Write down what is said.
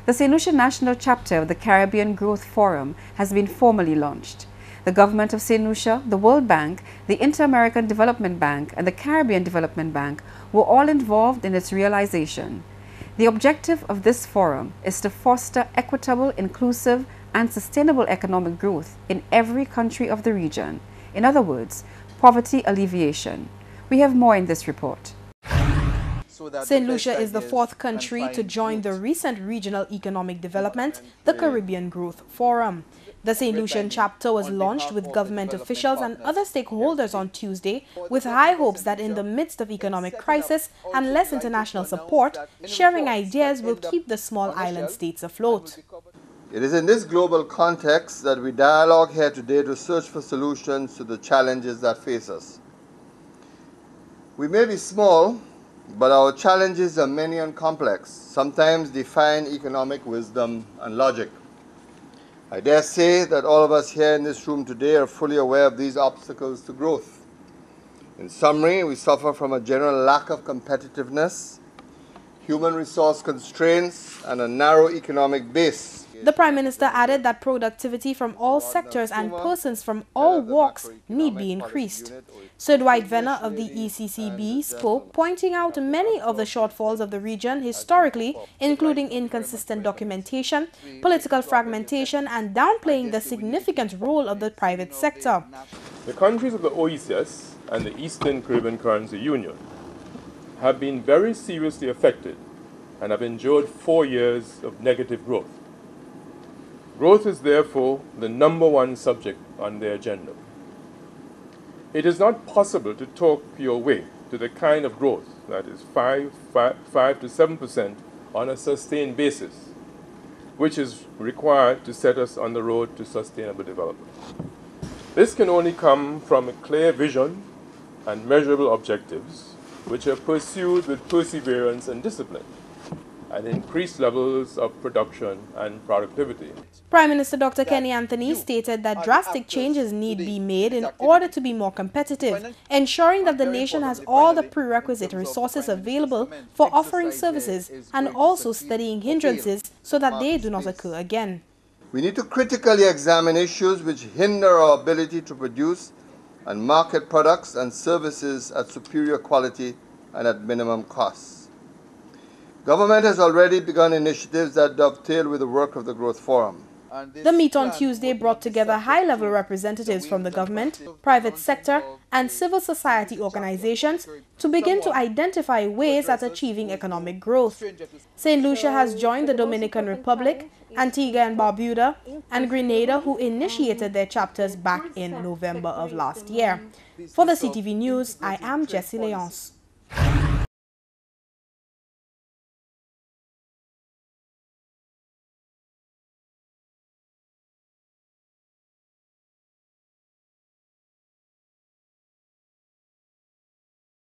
The St. Lucia National Chapter of the Caribbean Growth Forum has been formally launched. The government of St. Lucia, the World Bank, the Inter-American Development Bank, and the Caribbean Development Bank were all involved in its realization. The objective of this forum is to foster equitable, inclusive, and sustainable economic growth in every country of the region. In other words, poverty alleviation. We have more in this report. St. Lucia is the fourth country to join the recent Regional Economic Development, the Caribbean Growth Forum. The St. Lucian chapter was launched with government officials and other stakeholders on Tuesday, with high hopes that in the midst of economic crisis and less international support, sharing ideas will keep the small island states afloat. It is in this global context that we dialogue here today to search for solutions to the challenges that face us. We may be small, but our challenges are many and complex, sometimes defying economic wisdom and logic. I dare say that all of us here in this room today are fully aware of these obstacles to growth. In summary, we suffer from a general lack of competitiveness, human resource constraints, and a narrow economic base. The Prime Minister added that productivity from all sectors and persons from all walks need be increased. Sir Dwight Venner of the ECCB spoke, pointing out many of the shortfalls of the region historically, including inconsistent documentation, political fragmentation, and downplaying the significant role of the private sector. The countries of the OECS and the Eastern Caribbean Currency Union have been very seriously affected and have endured 4 years of negative growth. Growth is therefore the _1 subject on their agenda. It is not possible to talk your way to the kind of growth that is 5 to 7% on a sustained basis, which is required to set us on the road to sustainable development. This can only come from a clear vision and measurable objectives, which are pursued with perseverance and discipline, and increased levels of production and productivity. Prime Minister Dr. Kenny Anthony stated that drastic changes need be made in order to be more competitive, ensuring that the nation has all the prerequisite resources available for offering services and also studying hindrances so that they do not occur again. We need to critically examine issues which hinder our ability to produce and market products and services at superior quality and at minimum costs. Government has already begun initiatives that dovetail with the work of the Growth Forum. The meet on Tuesday brought together high-level representatives from the government, private sector, and civil society organizations to begin to identify ways at achieving economic growth. St. Lucia has joined the Dominican Republic, Antigua and Barbuda, and Grenada, who initiated their chapters back in November of last year. For the CTV News, I am Jessie Leonce.